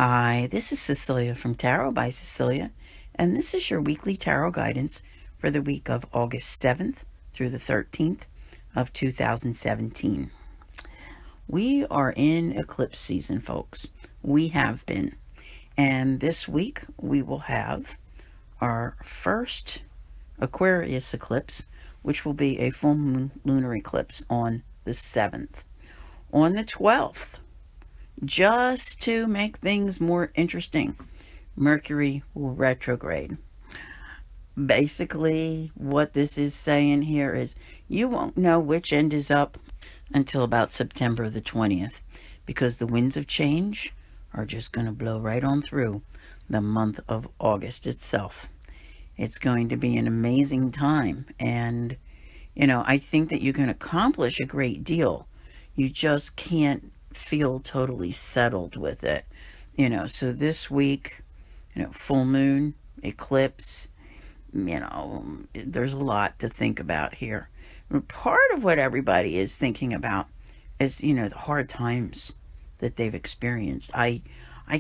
Hi, this is Cecilia from Tarot by Cecilia, and this is your weekly tarot guidance for the week of August 7th through the 13th of 2017. We are in eclipse season, folks. We have been. And this week we will have our first Aquarius eclipse, which will be a full moon lunar eclipse on the 7th. On the 12th, just to make things more interesting, Mercury will retrograde. Basically, what this is saying here is you won't know which end is up until about September the 20th, because the winds of change are just going to blow right on through the month of August itself. It's going to be an amazing time, and I think that you can accomplish a great deal. You just can't feel totally settled with it. So this week, full moon, eclipse, there's a lot to think about here. Part of what everybody is thinking about is, the hard times that they've experienced. I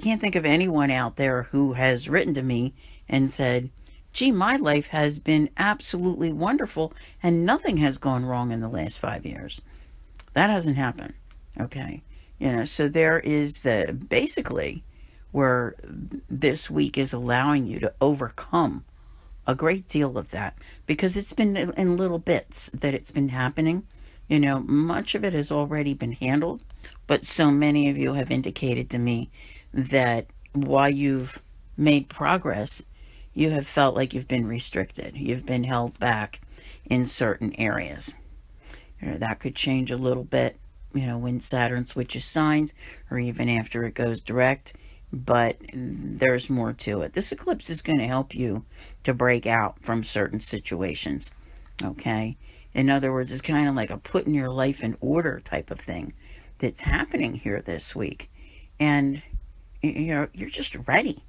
can't think of anyone out there who has written to me and said, gee, my life has been absolutely wonderful and nothing has gone wrong in the last 5 years. That hasn't happened. Okay. So there is basically where this week is allowing you to overcome a great deal of that, because it's been in little bits that it's been happening. Much of it has already been handled, but so many of you have indicated to me that while you've made progress, you have felt like you've been restricted. You've been held back in certain areas. That could change a little bit, when Saturn switches signs, or even after it goes direct, but there's more to it. This eclipse is going to help you to break out from certain situations, okay? In other words, it's kind of like a putting your life in order type of thing that's happening here this week. And, you're just ready.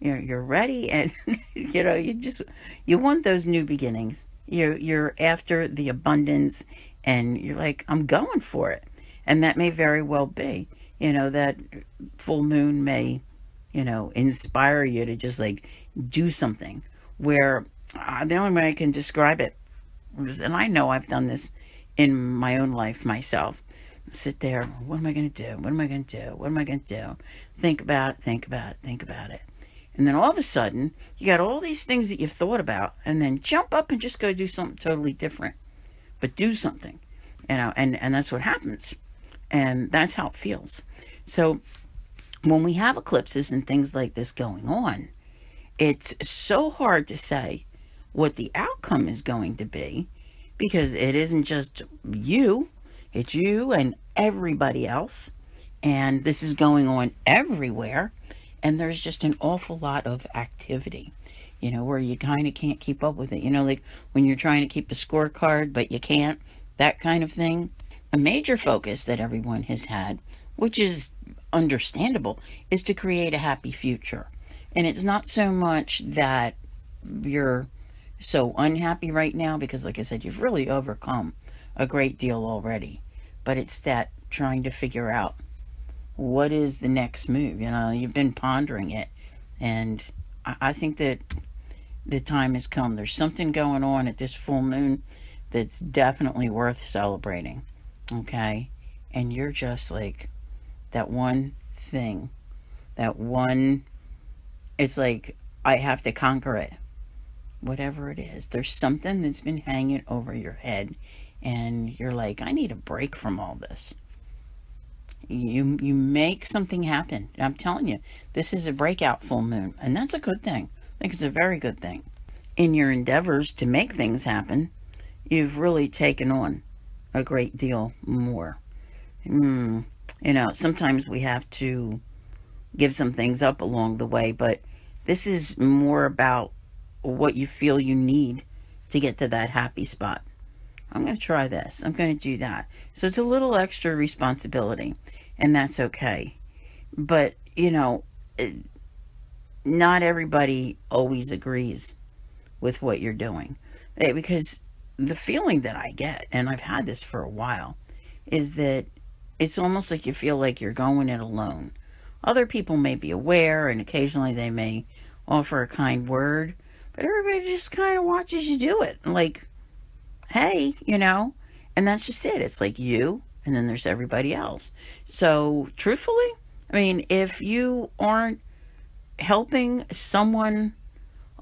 You're ready, and, you want those new beginnings. You're after the abundance, and you're like, I'm going for it. And that may very well be, that full moon may, inspire you to just like do something where the only way I can describe it, and I know I've done this in my own life myself, sit there, what am I going to do? What am I going to do? What am I going to do? Think about it. And then all of a sudden, you got all these things that you've thought about, and then jump up and just go do something totally different. But do something, and that's what happens. And that's how it feels. So when we have eclipses and things like this going on, it's so hard to say what the outcome is going to be, because it isn't just you, it's you and everybody else. And this is going on everywhere. And there's just an awful lot of activity, where you kind of can't keep up with it. Like when you're trying to keep a scorecard, but you can't, that kind of thing. A major focus that everyone has had, which is understandable, is to create a happy future. And it's not so much that you're so unhappy right now, because like I said, you've really overcome a great deal already. But it's that trying to figure out what is the next move. You've been pondering it, and I think that the time has come. There's something going on at this full moon that's definitely worth celebrating, okay? And you're just like that one thing, it's like, I have to conquer it. Whatever it is, there's something that's been hanging over your head, and you're like, I need a break from all this. You make something happen. I'm telling you, this is a breakout full moon, and that's a good thing. I think it's a very good thing. In your endeavors to make things happen, you've really taken on a great deal more. Sometimes we have to give some things up along the way, but this is more about what you feel you need to get to that happy spot. I'm going to try this. I'm going to do that. So it's a little extra responsibility, and that's okay. But, not everybody always agrees with what you're doing. Because the feeling that I get, and I've had this for a while, is that it's almost like you feel like you're going it alone, Other people may be aware, and occasionally they may offer a kind word, but everybody just kind of watches you do it. Like, hey, and that's just it. It's like you, and then there's everybody else. So, truthfully, I mean, if you aren't helping someone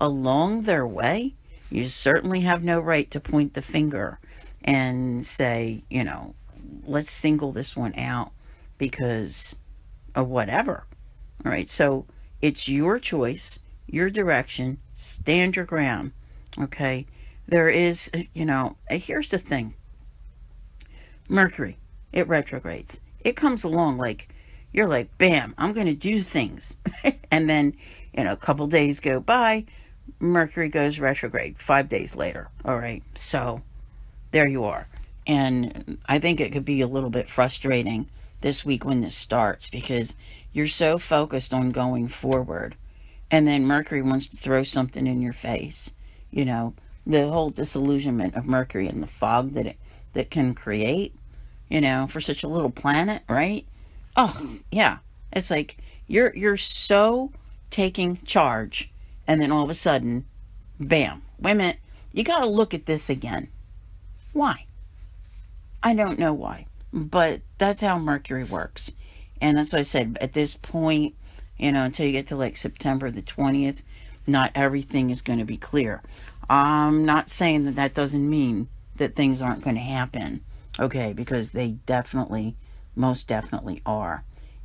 along their way, you certainly have no right to point the finger and say, let's single this one out because of whatever. All right. So it's your choice, your direction, stand your ground. Okay. There is, here's the thing. Mercury, it retrogrades. It comes along like, you're like, bam, I'm going to do things. And then, a couple days go by, Mercury goes retrograde 5 days later. All right. So there you are. And I think it could be a little bit frustrating this week when this starts because you're so focused on going forward. And then Mercury wants to throw something in your face. The whole disillusionment of Mercury and the fog that can create, for such a little planet, right? Oh, yeah. It's like you're so taking charge, and then all of a sudden, bam. Wait a minute. You got to look at this again. Why? I don't know why, but that's how Mercury works. And that's what I said. At this point, until you get to like September the 20th, not everything is going to be clear. I'm not saying that doesn't mean that things aren't going to happen, okay, because they definitely, most definitely are.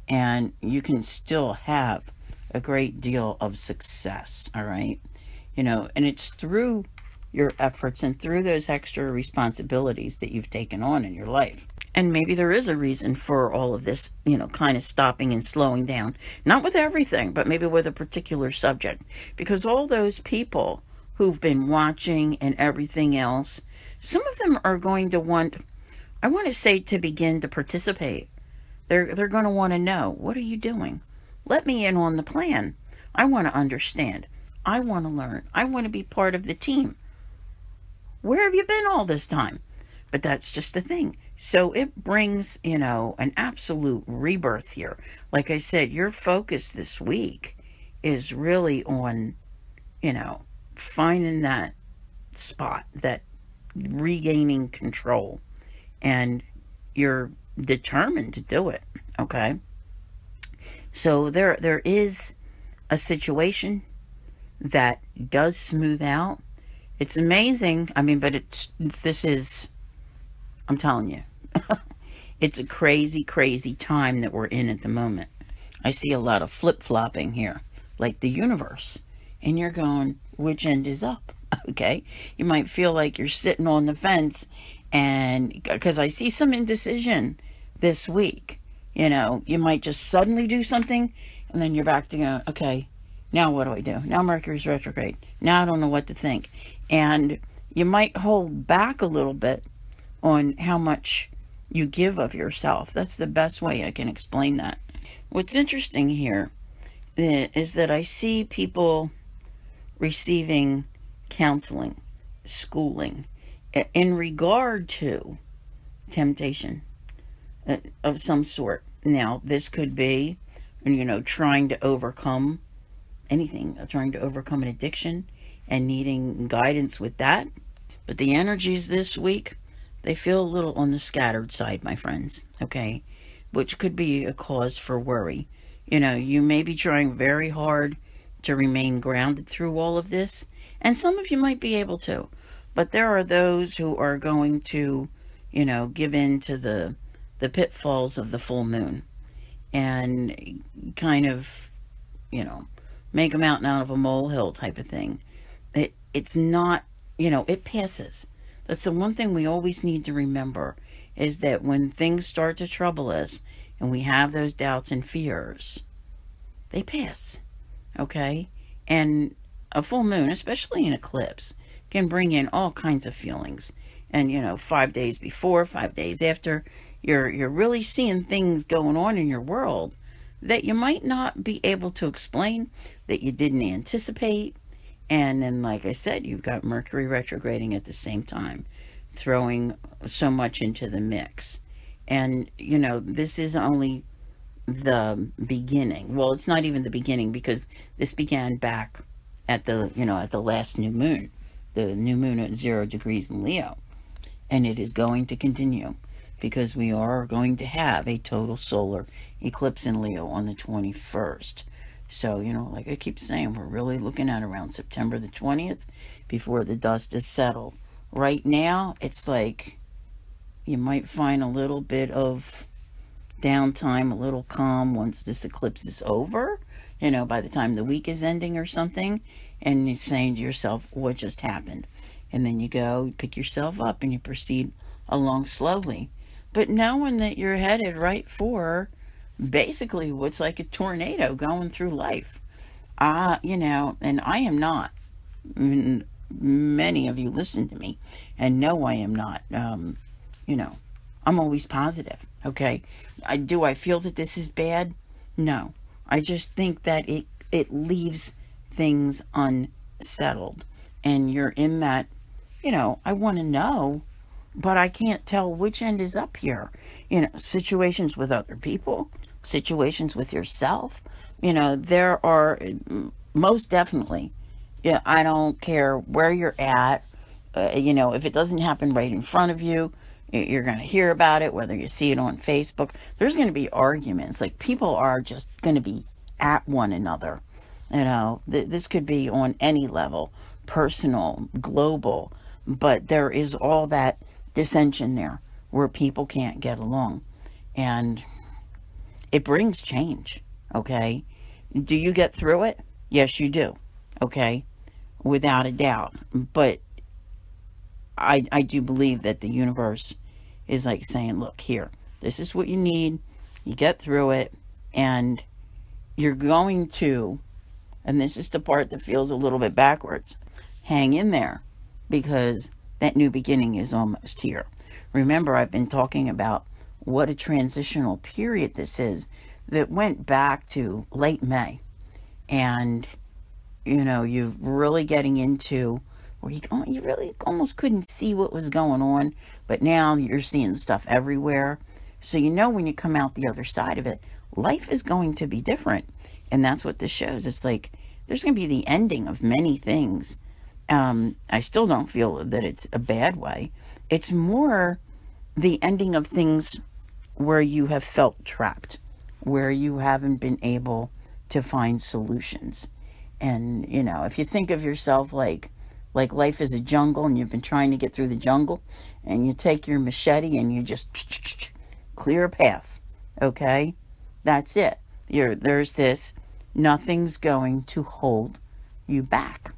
And you can still have a great deal of success, all right? And it's through your efforts and through those extra responsibilities that you've taken on in your life. And maybe there is a reason for all of this, kind of stopping and slowing down. Not with everything, but maybe with a particular subject. Because all those people who've been watching and everything else, some of them are going to want, I want to say, to begin to participate. They're going to want to know, what are you doing? Let me in on the plan. I want to understand. I want to learn. I want to be part of the team. Where have you been all this time? But that's just the thing. So it brings, an absolute rebirth here. Like I said, your focus this week is really on, finding that spot, that regaining control. And you're determined to do it, okay? So there is a situation that does smooth out. It's amazing. I mean, but I'm telling you, it's a crazy, crazy time that we're in at the moment. I see a lot of flip-flopping here, like the universe. And you're going, which end is up? Okay? You might feel like you're sitting on the fence, and because I see some indecision this week. You might just suddenly do something, and then you're back to go, okay, now what do I do? Now Mercury's retrograde. Now I don't know what to think. And you might hold back a little bit on how much you give of yourself. That's the best way I can explain that. What's interesting here is that I see people receiving counseling, schooling, in regard to temptation of some sort. Now, this could be, trying to overcome anything, trying to overcome an addiction and needing guidance with that. But the energies this week, they feel a little on the scattered side, my friends, okay? Which could be a cause for worry. You may be trying very hard to remain grounded through all of this, and some of you might be able to. But there are those who are going to, give in to the pitfalls of the full moon and kind of, make a mountain out of a molehill type of thing. It's not, it passes. That's the one thing we always need to remember, is that when things start to trouble us and we have those doubts and fears, they pass, okay? And a full moon, especially an eclipse, can bring in all kinds of feelings. And, 5 days before, 5 days after, you're really seeing things going on in your world that you might not be able to explain, that you didn't anticipate. And then, like I said, you've got Mercury retrograding at the same time, throwing so much into the mix. And, this is only the beginning. Well, it's not even the beginning, because this began back at the, at the last new moon, the new moon at 0 degrees in Leo. And it is going to continue, because we are going to have a total solar eclipse in Leo on the 21st. So, like I keep saying, we're really looking at around September the 20th before the dust is settled. Right now, it's like you might find a little bit of downtime, a little calm once this eclipse is over, by the time the week is ending or something, and you're saying to yourself, what just happened? And then you go, pick yourself up, and you proceed along slowly. But knowing that you're headed right for basically what's like a tornado going through life. And I am not. Many of you listen to me and know I am not. I'm always positive, okay? Do I feel that this is bad? No. I just think that it leaves things unsettled. And you're in that, I want to know, but I can't tell which end is up here. Situations with other people, situations with yourself. There are, most definitely, I don't care where you're at. If it doesn't happen right in front of you, you're going to hear about it, whether you see it on Facebook. There's going to be arguments. Like, people are just going to be at one another. This could be on any level, personal, global, but there is all that dissension there where people can't get along. And it brings change, okay? Do you get through it? Yes, you do, okay? Without a doubt. But I do believe that the universe is like saying, look, here, this is what you need. You get through it, and you're going to, and this is the part that feels a little bit backwards, hang in there, because that new beginning is almost here. Remember, I've been talking about what a transitional period this is that went back to late May. And, you're really getting into where you really almost couldn't see what was going on, but now you're seeing stuff everywhere. So when you come out the other side of it, life is going to be different. And that's what this shows. It's like there's going to be the ending of many things. I still don't feel that it's a bad way. It's more the ending of things where you have felt trapped, where you haven't been able to find solutions. And, if you think of yourself like life is a jungle, and you've been trying to get through the jungle, and you take your machete and you just clear a path, okay? That's it. There's this, nothing's going to hold you back.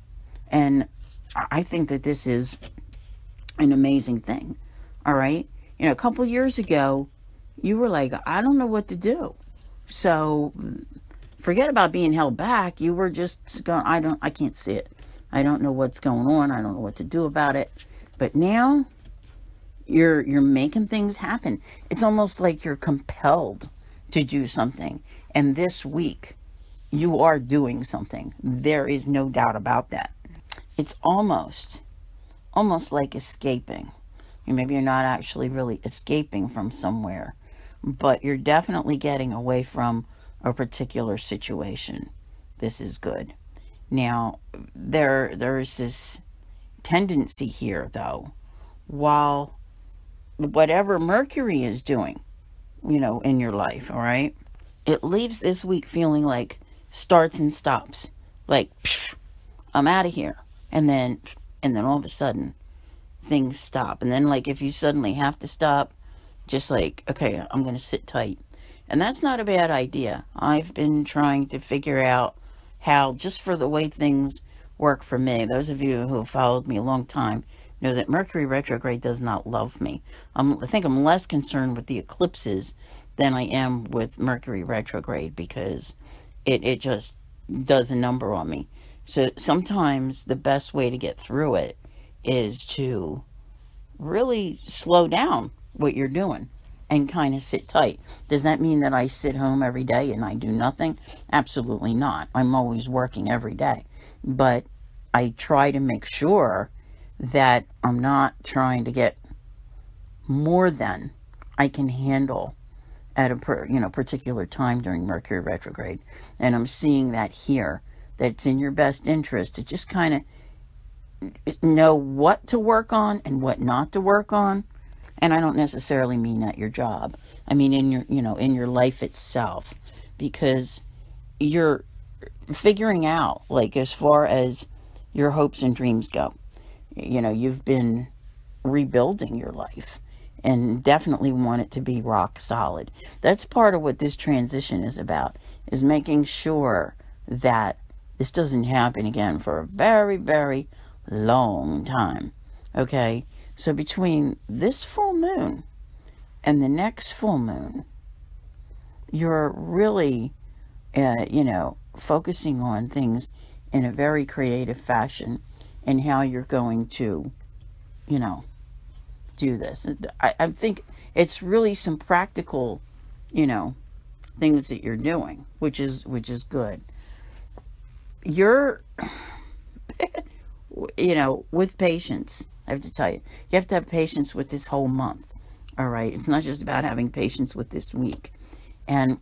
And I think that this is an amazing thing, all right? A couple years ago, you were like, I don't know what to do. So forget about being held back. You were just going, I can't see it. I don't know what's going on. I don't know what to do about it. But now you're making things happen. It's almost like you're compelled to do something. And this week, you are doing something. There is no doubt about that. It's almost like escaping. Maybe you're not actually really escaping from somewhere, but you're definitely getting away from a particular situation. This is good. Now, there's this tendency here, though, while whatever Mercury is doing, in your life, all right, it leaves this week feeling like starts and stops. Like, psh, I'm out of here. And then all of a sudden, things stop. And then, like, if you suddenly have to stop, just like, okay, I'm going to sit tight. And that's not a bad idea. I've been trying to figure out how, just for the way things work for me, those of you who have followed me a long time know that Mercury retrograde does not love me. I think I'm less concerned with the eclipses than I am with Mercury retrograde, because it just does a number on me. So sometimes the best way to get through it is to really slow down what you're doing and kind of sit tight. Does that mean that I sit home every day and I do nothing? Absolutely not. I'm always working every day. But I try to make sure that I'm not trying to get more than I can handle at a particular time during Mercury retrograde. And I'm seeing that here, that it's in your best interest to just kind of know what to work on and what not to work on. And I don't necessarily mean at your job. I mean in your, in your life itself, because you're figuring out, like, as far as your hopes and dreams go, you've been rebuilding your life and definitely want it to be rock solid. That's part of what this transition is about, is making sure that this doesn't happen again for a very, very long time. Okay? So between this full moon and the next full moon, you're really, focusing on things in a very creative fashion and how you're going to, do this. I think it's really some practical, things that you're doing, which is good. You're, with patience, I have to tell you, you have to have patience with this whole month. All right. It's not just about having patience with this week. And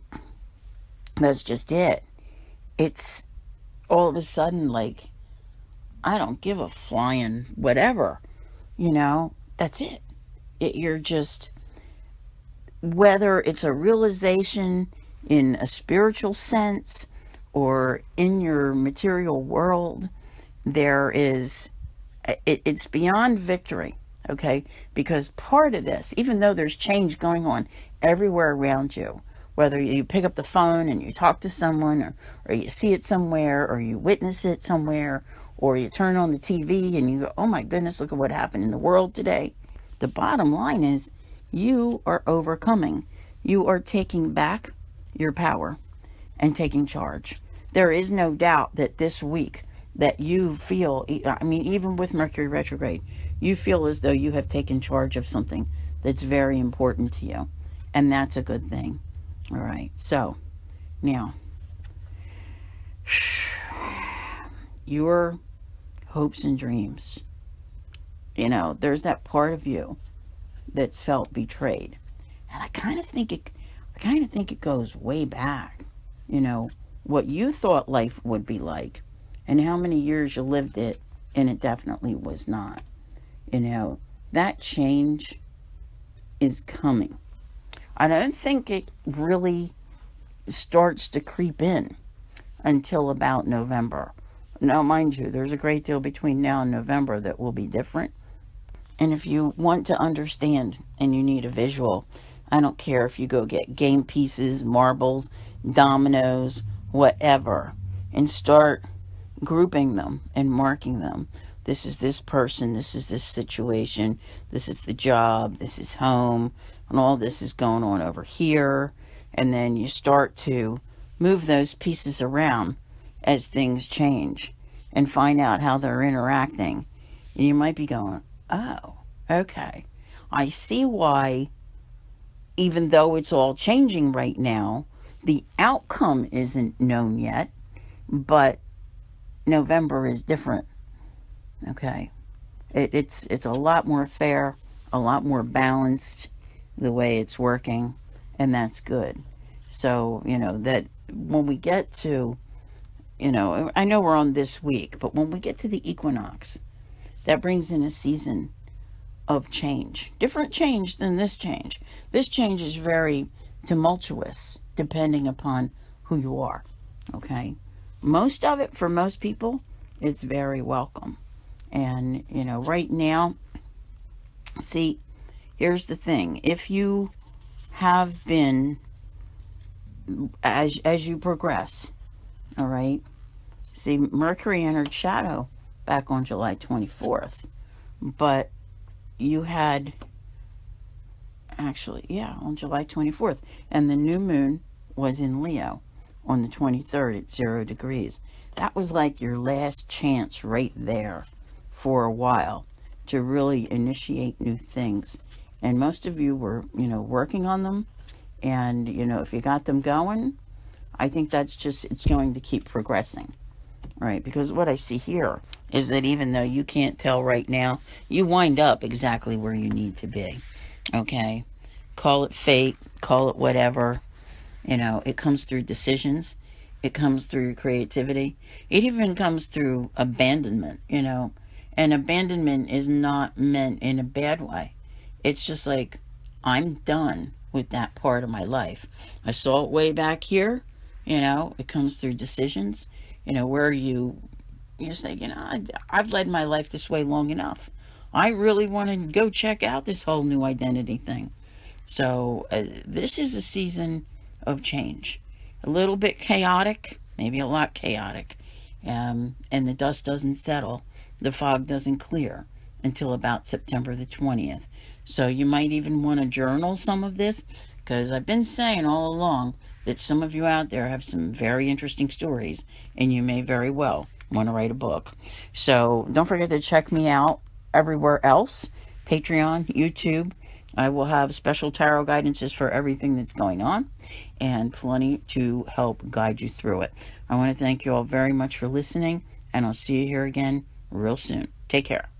that's just it. It's all of a sudden like, I don't give a flying whatever, that's it. You're just, whether it's a realization in a spiritual sense or in your material world, there is, it's beyond victory, okay? Because part of this, even though there's change going on everywhere around you, whether you pick up the phone and you talk to someone, or you see it somewhere, or you witness it somewhere, or you turn on the TV and you go, oh my goodness, look at what happened in the world today. The bottom line is you are overcoming. You are taking back your power and taking charge. There is no doubt that this week that you feel, I mean, even with Mercury retrograde, you feel as though you have taken charge of something that's very important to you. And that's a good thing. All right. So now, your hopes and dreams, there's that part of you that's felt betrayed. And I kind of think it goes way back, what you thought life would be like and how many years you lived it, and it definitely was not. That change is coming. I don't think it really starts to creep in until about November. Now, mind you, there's a great deal between now and November that will be different. And if you want to understand and you need a visual, I don't care if you go get game pieces, marbles, dominoes, whatever, and start grouping them and marking them. This is this person, this is this situation, this is the job, this is home, and all this is going on over here. And then you start to move those pieces around as things change and find out how they're interacting. And you might be going, oh, okay. I see why, even though it's all changing right now, the outcome isn't known yet, but November is different. Okay. It's a lot more fair, a lot more balanced, the way it's working, and that's good. So, that when we get to, I know we're on this week, but when we get to the equinox, that brings in a season of change. Different change than this change. This change is very tumultuous, depending upon who you are. Okay? Most of it, for most people, it's very welcome. And, right now, see, here's the thing. If you have been, as you progress, all right, see, Mercury entered shadow back on July 24th, but you had, actually, on July 24th, and the new moon was in Leo on the 23rd at 0 degrees. That was like your last chance right there for a while to really initiate new things. And most of you were, working on them. And, if you got them going, I think that's just, it's going to keep progressing. Right? Because what I see here is that even though you can't tell right now, you wind up exactly where you need to be. Okay? call it fate, call it whatever. You know, it comes through decisions. It comes through creativity. It even comes through abandonment, you know. And abandonment is not meant in a bad way. It's just like, I'm done with that part of my life. I saw it way back here, you know. It comes through decisions, you know, where you say, you know, I've led my life this way long enough. I really want to go check out this whole new identity thing. So this is a season of change. A little bit chaotic, maybe a lot chaotic. And the dust doesn't settle. The fog doesn't clear until about September the 20th. So you might even want to journal some of this, because I've been saying all along that some of you out there have some very interesting stories, and you may very well want to write a book. So don't forget to check me out everywhere else. Patreon, YouTube. I will have special tarot guidances for everything that's going on, and plenty to help guide you through it. I want to thank you all very much for listening, and I'll see you here again real soon. Take care.